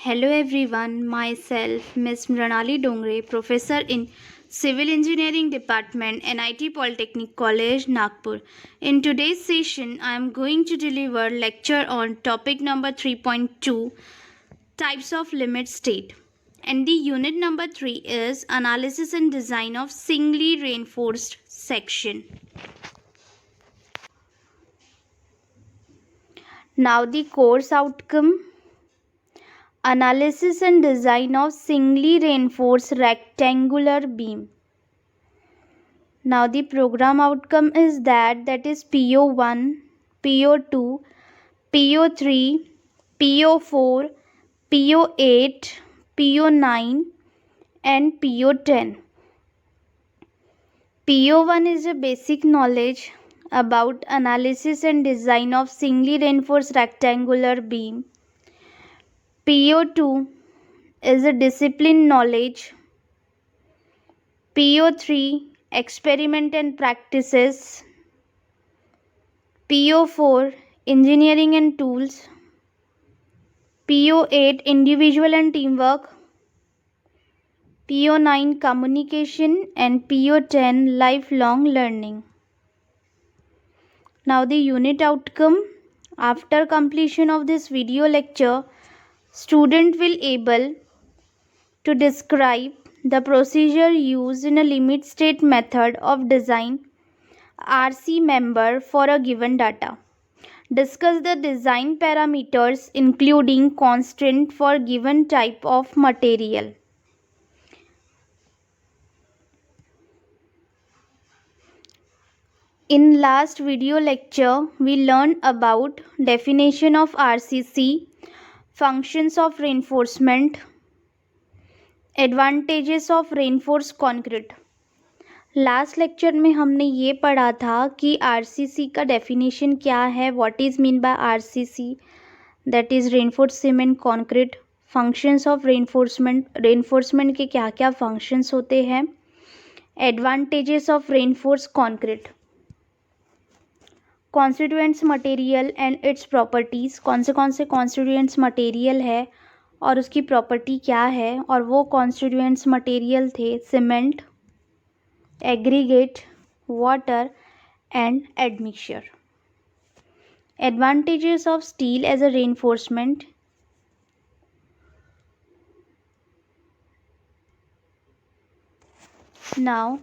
Hello everyone, myself Miss Mranali Dongre, professor in Civil Engineering Department, NIT Polytechnic College, Nagpur. In today's session, I am going to deliver lecture on topic number 3.2, types of limit state. And the unit number 3 is analysis and design of singly reinforced section. Now the course outcome. Analysis and design of singly reinforced rectangular beam. Now the program outcome is that is PO1, PO2, PO3, PO4, PO8, PO9 and PO10. PO1 is a basic knowledge about analysis and design of singly reinforced rectangular beam. PO2 is a discipline knowledge. PO3 experiment and practices. PO4 engineering and tools. PO8 individual and teamwork. PO9 communication and PO10 lifelong learning. Now the unit outcome. After completion of this video lecture, student will able to describe the procedure used in a limit state method of design RC member for a given data. Discuss the design parameters including constraint for given type of material. In last video lecture, we learned about definition of RCC, functions of reinforcement, advantages of reinforced concrete. Last lecture में हमने ये पढ़ा था कि RCC का definition क्या है, what is mean by RCC, that is reinforced cement concrete, functions of reinforcement के क्या क्या फंक्शंस होते हैं, advantages of reinforced concrete, constituents material and it's properties, कौन से कॉन्स्टिट्यूएंट्स मटेरियल है और उसकी प्रॉपर्टी क्या है, और वो कॉन्स्टिट्यूएंट्स मटेरियल थे cement, aggregate, water and admixture. Advantages of steel as a reinforcement. Now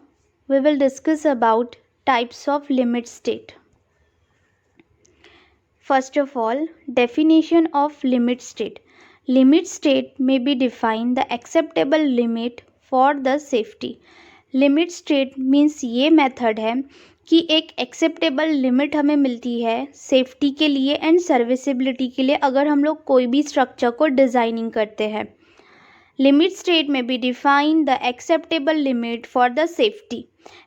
we will discuss about types of limit state. First of all, definition of limit state. Limit state may be defined the acceptable limit for the safety. Limit state means ये method है कि एक acceptable limit हमें मिलती है safety के लिए and serviceability के लिए अगर हम लोग कोई भी स्ट्रक्चर को डिज़ाइनिंग करते हैं. लिमिट स्टेट में be define the acceptable limit for the safety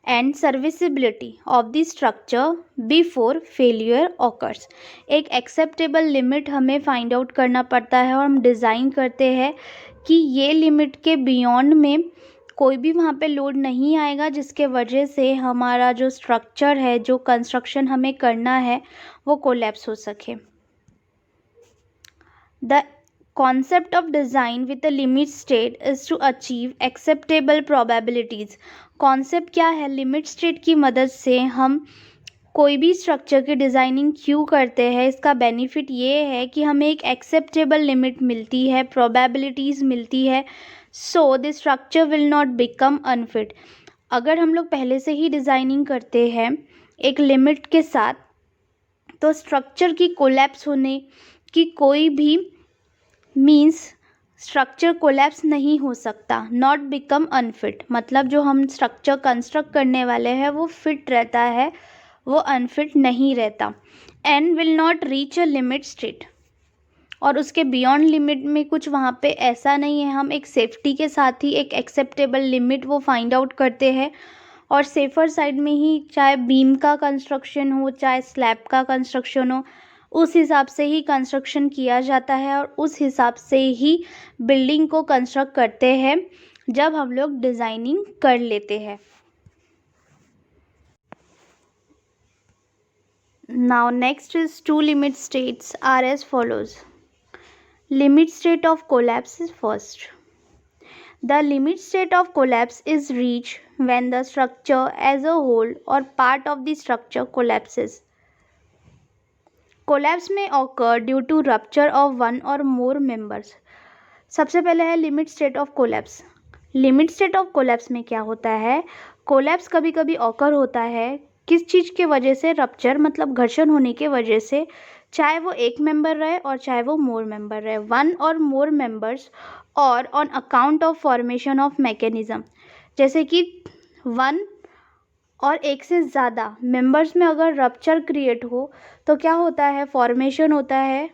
and serviceability of the structure before failure occurs. एक एक्सेप्टेबल लिमिट हमें फाइंड आउट करना पड़ता है और हम डिज़ाइन करते हैं कि ये लिमिट के बियॉन्ड में कोई भी वहाँ पे लोड नहीं आएगा जिसके वजह से हमारा जो स्ट्रक्चर है, जो कंस्ट्रक्शन हमें करना है, वो कोलैप्स हो सके. The concept of design with a limit state is to achieve acceptable probabilities. Concept क्या है? लिमिट स्टेट की मदद से हम कोई भी स्ट्रक्चर की डिज़ाइनिंग क्यों करते हैं, इसका बेनिफिट ये है कि हमें एक एक्सेप्टेबल लिमिट मिलती है, प्रोबेबिलिटीज़ मिलती है, so the structure will not become unfit. अगर हम लोग पहले से ही डिज़ाइनिंग करते हैं एक लिमिट के साथ तो स्ट्रक्चर की कोलैप्स होने की कोई भी मीन्स स्ट्रक्चर कोलैप्स नहीं हो सकता. नॉट बिकम अनफिट मतलब जो हम स्ट्रक्चर कंस्ट्रक्ट करने वाले हैं वो फिट रहता है, वो अनफिट नहीं रहता. And will not reach a limit state. और उसके बियॉन्ड लिमिट में कुछ वहाँ पे ऐसा नहीं है. हम एक सेफ्टी के साथ ही एक एक्सेप्टेबल लिमिट वो फाइंड आउट करते हैं और सेफ़र साइड में ही चाहे बीम का कंस्ट्रक्शन हो चाहे स्लैब का कंस्ट्रक्शन हो, उस हिसाब से ही कंस्ट्रक्शन किया जाता है और उस हिसाब से ही बिल्डिंग को कंस्ट्रक्ट करते हैं जब हम लोग डिज़ाइनिंग कर लेते हैं. Now next is two limit states are as follows. limit state of collapse is first. The limit state of collapse is reached when the structure as a whole or part of the structure collapses. Collapse may occur due to rupture of one or more members. सबसे पहले है limit state of collapse. Limit state of collapse में क्या होता है, collapse कभी कभी occur होता है किस चीज़ के वजह से, रप्चर मतलब घर्षण होने के वजह से, चाहे वो एक मेंबर रहे और चाहे वो मोर मेंबर रहे, वन और मोर मेंबर्स, और on account of formation of mechanism. जैसे कि वन और एक से ज़्यादा मेंबर्स में अगर रप्चर क्रिएट हो तो क्या होता है, फॉर्मेशन होता है,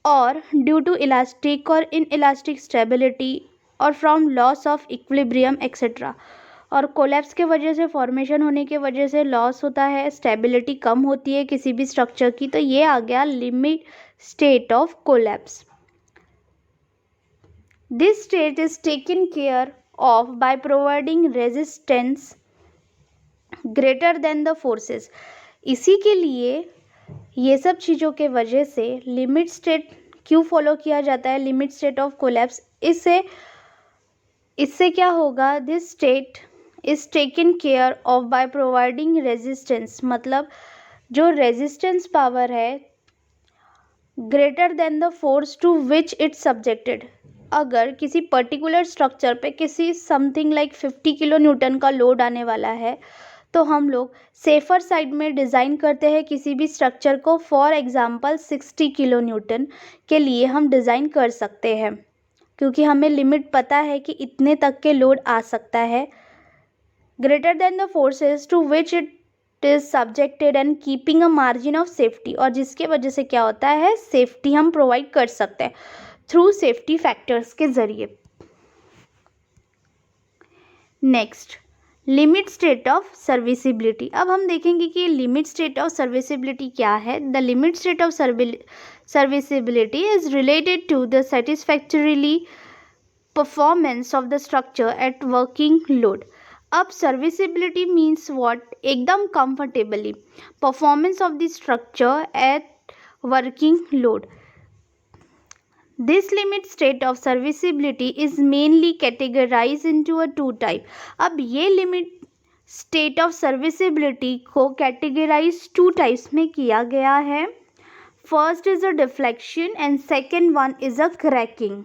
और ड्यू टू इलास्टिक और इन इलास्टिक स्टेबिलिटी और from loss of equilibrium etcetera. और कोलैप्स के वजह से, फॉर्मेशन होने के वजह से लॉस होता है, स्टेबिलिटी कम होती है किसी भी स्ट्रक्चर की. तो ये आ गया limit state of collapse. This state is taken care of by providing resistance greater than the forces. इसी के लिए ये सब चीज़ों के वजह से लिमिट स्टेट क्यों फॉलो किया जाता है, लिमिट स्टेट ऑफ कोलैप्स. इससे क्या होगा, this state is taken care of by providing resistance, मतलब जो रेजिस्टेंस पावर है greater than the force to which it's subjected. अगर किसी पर्टिकुलर स्ट्रक्चर पे किसी समथिंग लाइक 50 किलो न्यूटन का लोड आने वाला है तो हम लोग सेफर साइड में डिज़ाइन करते हैं किसी भी स्ट्रक्चर को. फॉर एग्जांपल 60 किलो न्यूटन के लिए हम डिज़ाइन कर सकते हैं क्योंकि हमें लिमिट पता है कि इतने तक के लोड आ सकता है, greater than the forces to which it is subjected and keeping a margin of safety. और जिसके वजह से क्या होता है, सेफ्टी हम प्रोवाइड कर सकते हैं थ्रू सेफ्टी फैक्टर्स के ज़रिए. Next, limit state of serviceability. अब हम देखेंगे कि लिमिट स्टेट ऑफ सर्विसिबिलिटी क्या है. The limit state of serviceability is related to the satisfactorily performance of the structure at working load. अब सर्विसिबिलिटी मीन्स व्हाट, एकदम comfortably performance of the structure at working load. This limit state of serviceability is mainly categorized into a two type. अब ये limit state of serviceability को categorize two types में किया गया है. First is a deflection and second one is a cracking.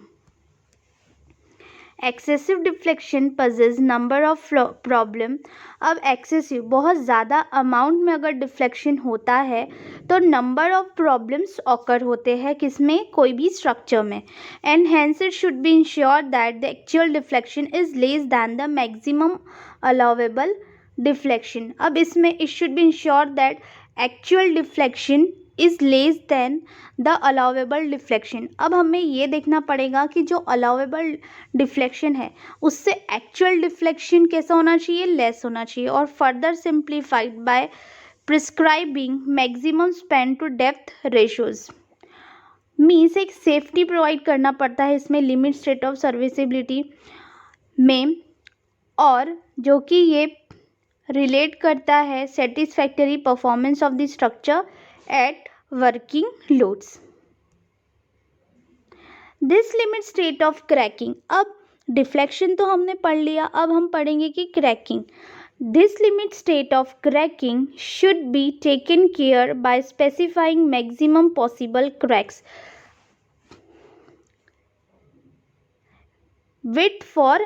Excessive deflection पजेज number of problem. अब excessive बहुत ज़्यादा अमाउंट में अगर डिफ्लेक्शन होता है तो नंबर ऑफ प्रॉब्लम्स ऑकर होते हैं किसमें, कोई भी स्ट्रक्चर में. And hence it should be ensure that the actual deflection is less than the maximum allowable deflection. अब इसमें it should be ensure that actual deflection is less than the allowable deflection. अब हमें ये देखना पड़ेगा कि जो अलाउेबल डिफ्लेक्शन है उससे एक्चुअल डिफ्लेक्शन कैसा होना चाहिए, लेस होना चाहिए. और further simplified by prescribing maximum span to depth ratios. Means एक सेफ्टी प्रोवाइड करना पड़ता है इसमें लिमिट स्टेट ऑफ सर्विसिबिलिटी में, और जो कि ये रिलेट करता है satisfactory performance of the structure at working loads. This limit state of cracking. अब डिफ्लेक्शन तो हमने पढ़ लिया, अब हम पढ़ेंगे कि cracking. This limit state of cracking should be taken care by specifying maximum possible cracks width for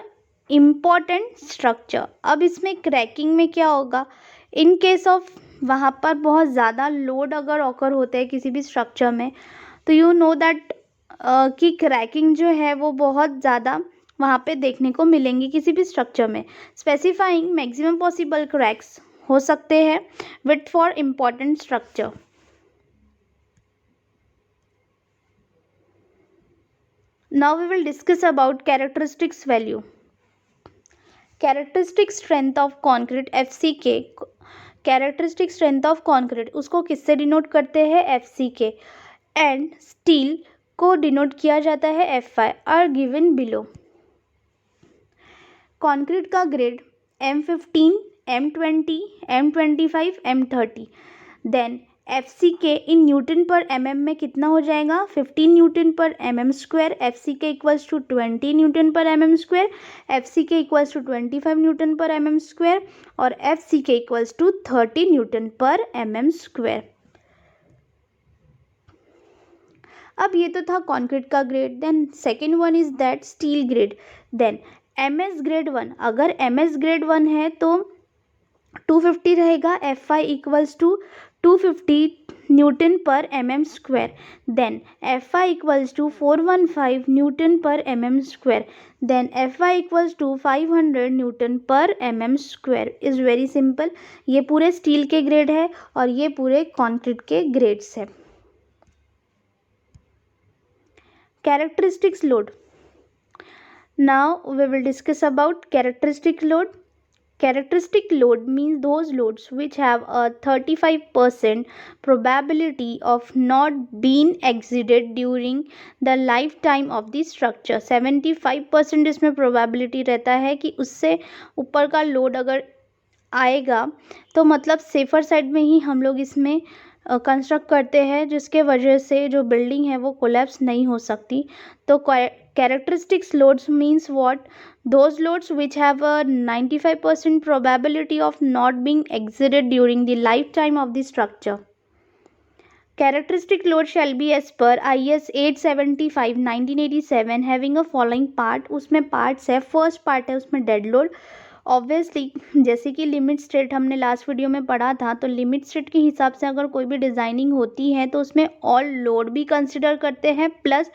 important structure. अब इसमें क्रैकिंग में क्या होगा, इन केस ऑफ वहाँ पर बहुत ज़्यादा लोड अगर ऑकर होता है किसी भी स्ट्रक्चर में तो यू नो दैट कि क्रैकिंग जो है वो बहुत ज़्यादा वहाँ पे देखने को मिलेंगी किसी भी स्ट्रक्चर में. स्पेसिफाइंग मैक्सिमम पॉसिबल क्रैक्स हो सकते हैं with for important structure. Now we will discuss about characteristics value. Characteristic strength of concrete FCK. Characteristic strength of concrete उसको किससे डिनोट करते हैं, FCK. एंड स्टील को डिनोट किया जाता है FI. Are given below. Concrete का grade M15, M20, M25, M30. Then FCK in newton पर mm में कितना हो जाएगा 15 न्यूटन पर mm square, FCK equals to 20 newton पर mm square, FCK equals to 25 newton पर mm स्क्वायर और FCK इक्वल्स टू 30 न्यूटन पर mm स्क्वायर। अब ये तो था कॉन्क्रीट का grade. Then second one is that steel grade. Then MS grade 1, अगर MS ग्रेड 1 है तो 250 रहेगा, FI इक्वल्स टू 250 न्यूटन पर mm square. Then FI equals to 415 newton पर mm square. Then FI equals to 500 newton पर mm square. Is very simple. ये पूरे steel के ग्रेड है और ये पूरे कॉन्क्रीट के ग्रेड्स है। Characteristics load. Now we will discuss about characteristic load. Characteristic load means those loads which have a 35% probability of not being exceeded during the lifetime of the structure. 75% इसमें probability रहता है कि उससे ऊपर का load अगर आएगा तो मतलब सेफर साइड में ही हम लोग इसमें कंस्ट्रक्ट करते हैं, जिसके वजह से जो बिल्डिंग है वो कोलैप्स नहीं हो सकती। तो characteristics loads means what, those loads which have a 95% probability of not being exceeded during the lifetime of the structure. Characteristic load shall be as per IS 875 1987 having a following part. उसमें parts है। First part है उसमें dead load. Obviously जैसे कि limit state हमने last video में पढ़ा था, तो लिमिट स्टेट के हिसाब से अगर कोई भी डिज़ाइनिंग होती है तो उसमें ऑल लोड भी कंसिडर करते हैं प्लस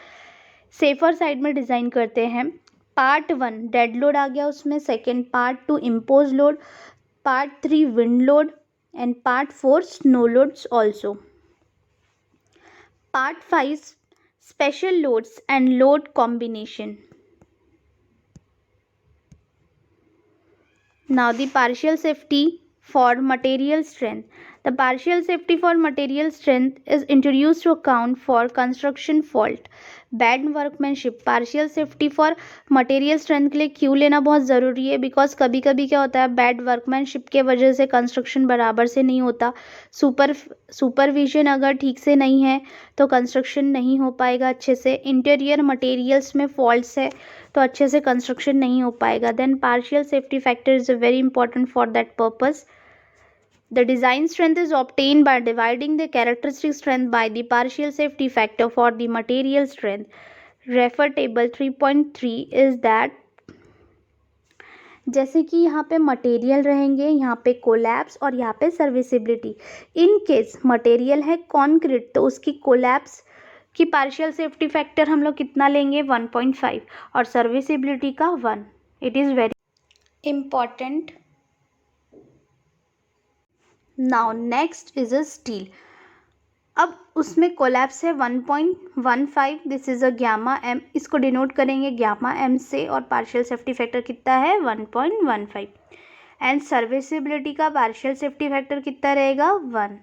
सेफर साइड में डिज़ाइन करते हैं। पार्ट 1 डेड लोड आ गया उसमें, second part 2 impose load, part 3 wind load and part 4 snow loads also. Part 5 special loads and load combination. Now the partial safety for material strength. The partial safety for material strength is introduced to account for construction fault, bad workmanship. partial safety for material strength के लिए क्यों लेना बहुत ज़रूरी है, because कभी कभी क्या होता है बैड वर्कमैनशिप के वजह से कंस्ट्रक्शन बराबर से नहीं होता। सुपरविजन अगर ठीक से नहीं है तो कंस्ट्रक्शन नहीं हो पाएगा अच्छे से। इंटीरियर मटेरियल्स में फॉल्ट्स है तो अच्छे से कंस्ट्रक्शन नहीं हो पाएगा। Then partial safety factor is very important for that purpose. The design strength is obtained by dividing the characteristic strength by the partial safety factor for the material strength. Refer table 3.3 is that जैसे कि यहाँ पे material रहेंगे, यहाँ पे collapse और यहाँ पे सर्विसिबिलिटी। इन केस मटेरियल है कॉन्क्रीट तो उसकी कोलैप्स की पार्शियल सेफ्टी फैक्टर हम लोग कितना लेंगे 1.5 और सर्विसिबिलिटी का 1। It is very important. Now next is a steel. अब उसमें कोलैप्स है 1.15, this is a gamma M, इसको डिनोट करेंगे गामा एम से और पार्शियल सेफ्टी फैक्टर कितना है 1.15 एंड सर्विसिबिलिटी का पार्शियल सेफ्टी फैक्टर कितना रहेगा 1,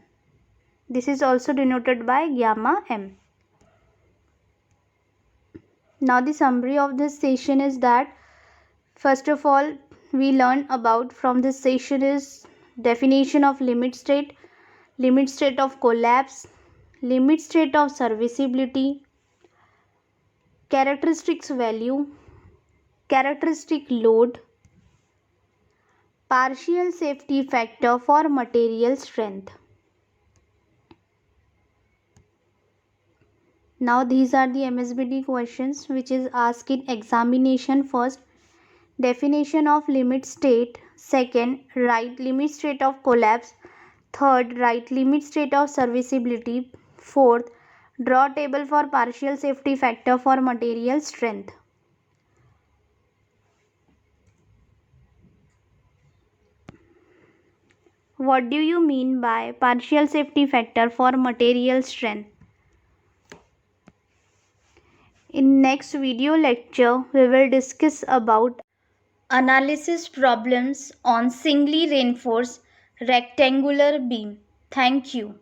this is also denoted by gamma M. Now the summary of this session is that first of all we learn about from this session is definition of limit state of collapse, limit state of serviceability, characteristics value, characteristic load, partial safety factor for material strength. Now these are the MSBD questions which is asked in examination. First, definition of limit state. Second, write limit state of collapse. Third, write limit state of serviceability. Fourth, draw table for partial safety factor for material strength. What do you mean by partial safety factor for material strength? In next video lecture, we will discuss about analysis problems on singly reinforced rectangular beam. Thank you.